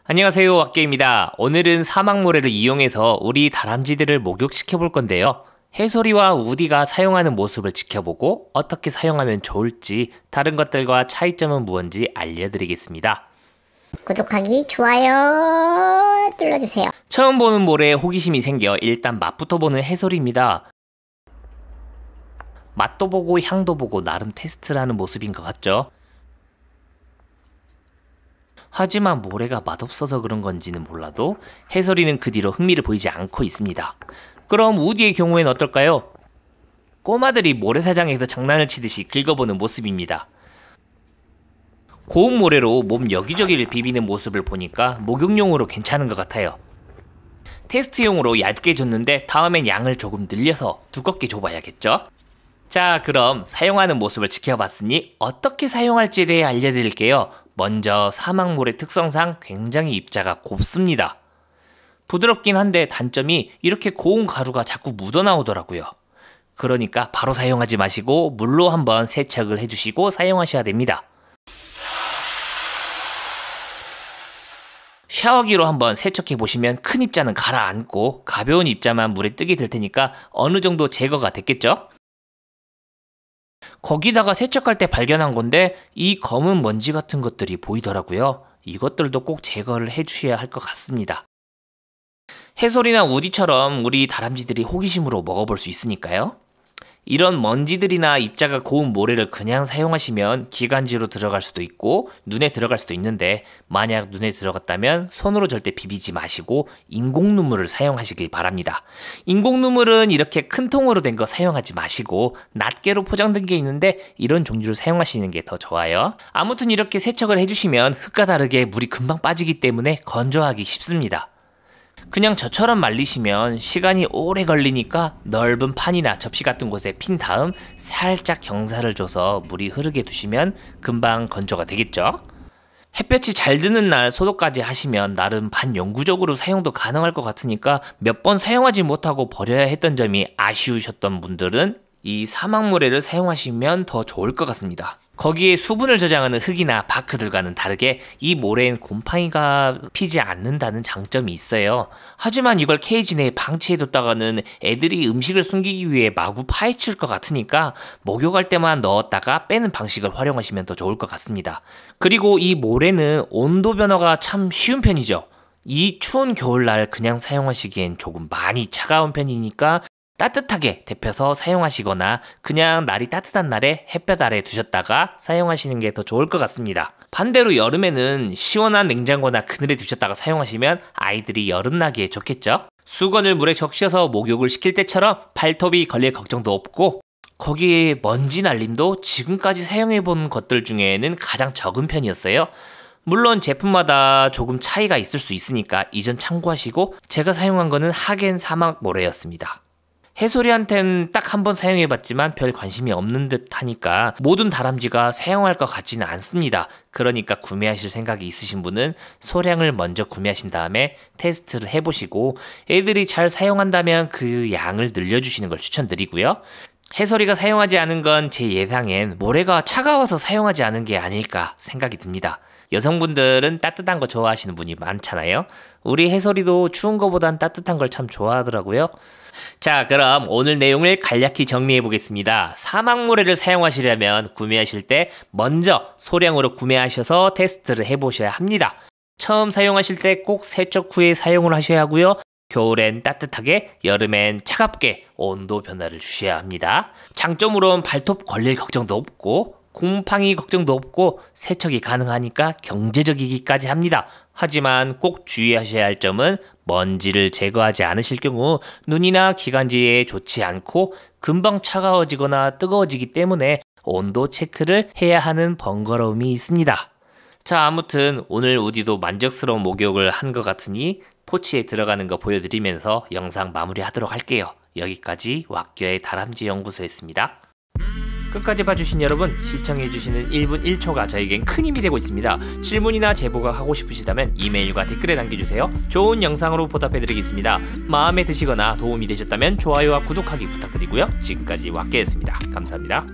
안녕하세요, 왁개입니다. 오늘은 사막모래를 이용해서 우리 다람쥐들을 목욕시켜 볼 건데요. 해솔이와 우디가 사용하는 모습을 지켜보고 어떻게 사용하면 좋을지, 다른 것들과 차이점은 무엇인지 알려드리겠습니다. 구독하기, 좋아요 눌러주세요. 처음 보는 모래에 호기심이 생겨 일단 맛부터 보는 해솔이입니다. 맛도 보고 향도 보고 나름 테스트를 하는 모습인 것 같죠? 하지만 모래가 맛없어서 그런 건지는 몰라도 해솔이는 그 뒤로 흥미를 보이지 않고 있습니다. 그럼 우디의 경우에는 어떨까요? 꼬마들이 모래사장에서 장난을 치듯이 긁어보는 모습입니다. 고운 모래로 몸 여기저기를 비비는 모습을 보니까 목욕용으로 괜찮은 것 같아요. 테스트용으로 얇게 줬는데 다음엔 양을 조금 늘려서 두껍게 줘봐야겠죠? 자, 그럼 사용하는 모습을 지켜봤으니 어떻게 사용할지에 대해 알려드릴게요. 먼저 사막모래 특성상 굉장히 입자가 곱습니다. 부드럽긴 한데 단점이 이렇게 고운 가루가 자꾸 묻어나오더라고요. 그러니까 바로 사용하지 마시고 물로 한번 세척을 해주시고 사용하셔야 됩니다. 샤워기로 한번 세척해보시면 큰 입자는 가라앉고 가벼운 입자만 물에 뜨게 될 테니까 어느 정도 제거가 됐겠죠? 거기다가 세척할 때 발견한 건데 이 검은 먼지 같은 것들이 보이더라고요. 이것들도 꼭 제거를 해주셔야 할 것 같습니다. 해솔이나 우디처럼 우리 다람쥐들이 호기심으로 먹어볼 수 있으니까요. 이런 먼지들이나 입자가 고운 모래를 그냥 사용하시면 기관지로 들어갈 수도 있고 눈에 들어갈 수도 있는데, 만약 눈에 들어갔다면 손으로 절대 비비지 마시고 인공 눈물을 사용하시길 바랍니다. 인공 눈물은 이렇게 큰 통으로 된 거 사용하지 마시고 낱개로 포장된 게 있는데 이런 종류를 사용하시는 게 더 좋아요. 아무튼 이렇게 세척을 해주시면 흙과 다르게 물이 금방 빠지기 때문에 건조하기 쉽습니다. 그냥 저처럼 말리시면 시간이 오래 걸리니까 넓은 판이나 접시 같은 곳에 핀 다음 살짝 경사를 줘서 물이 흐르게 두시면 금방 건조가 되겠죠? 햇볕이 잘 드는 날 소독까지 하시면 나름 반영구적으로 사용도 가능할 것 같으니까 몇 번 사용하지 못하고 버려야 했던 점이 아쉬우셨던 분들은 이 사막모래를 사용하시면 더 좋을 것 같습니다. 거기에 수분을 저장하는 흙이나 바크들과는 다르게 이 모래엔 곰팡이가 피지 않는다는 장점이 있어요. 하지만 이걸 케이지 내에 방치해뒀다가는 애들이 음식을 숨기기 위해 마구 파헤칠 것 같으니까 목욕할 때만 넣었다가 빼는 방식을 활용하시면 더 좋을 것 같습니다. 그리고 이 모래는 온도 변화가 참 쉬운 편이죠. 이 추운 겨울날 그냥 사용하시기엔 조금 많이 차가운 편이니까 따뜻하게 데펴서 사용하시거나 그냥 날이 따뜻한 날에 햇볕 아래 두셨다가 사용하시는 게 더 좋을 것 같습니다. 반대로 여름에는 시원한 냉장고나 그늘에 두셨다가 사용하시면 아이들이 여름나기에 좋겠죠? 수건을 물에 적셔서 목욕을 시킬 때처럼 발톱이 걸릴 걱정도 없고, 거기에 먼지 날림도 지금까지 사용해본 것들 중에는 가장 적은 편이었어요. 물론 제품마다 조금 차이가 있을 수 있으니까 이 점 참고하시고, 제가 사용한 거는 하겐 사막모래였습니다. 해솔이한텐 딱 한 번 사용해봤지만 별 관심이 없는 듯 하니까 모든 다람쥐가 사용할 것 같지는 않습니다. 그러니까 구매하실 생각이 있으신 분은 소량을 먼저 구매하신 다음에 테스트를 해보시고 애들이 잘 사용한다면 그 양을 늘려주시는 걸 추천드리고요. 해솔이가 사용하지 않은 건 제 예상엔 모래가 차가워서 사용하지 않은 게 아닐까 생각이 듭니다. 여성분들은 따뜻한 거 좋아하시는 분이 많잖아요. 우리 해솔이도 추운 거보단 따뜻한 걸 참 좋아하더라고요. 자, 그럼 오늘 내용을 간략히 정리해 보겠습니다. 사막모래를 사용하시려면 구매하실 때 먼저 소량으로 구매하셔서 테스트를 해보셔야 합니다. 처음 사용하실 때 꼭 세척 후에 사용을 하셔야 하고요. 겨울엔 따뜻하게, 여름엔 차갑게 온도 변화를 주셔야 합니다. 장점으로는 발톱 걸릴 걱정도 없고 곰팡이 걱정도 없고 세척이 가능하니까 경제적이기까지 합니다. 하지만 꼭 주의하셔야 할 점은 먼지를 제거하지 않으실 경우 눈이나 기관지에 좋지 않고 금방 차가워지거나 뜨거워지기 때문에 온도 체크를 해야 하는 번거로움이 있습니다. 자, 아무튼 오늘 우디도 만족스러운 목욕을 한 것 같으니 포치에 들어가는 거 보여드리면서 영상 마무리하도록 할게요. 여기까지 왁교의 다람쥐 연구소였습니다. 끝까지 봐주신 여러분, 시청해주시는 1분 1초가 저에겐 큰 힘이 되고 있습니다. 질문이나 제보가 하고 싶으시다면 이메일과 댓글에 남겨주세요. 좋은 영상으로 보답해드리겠습니다. 마음에 드시거나 도움이 되셨다면 좋아요와 구독하기 부탁드리고요. 지금까지 왁개였습니다. 감사합니다.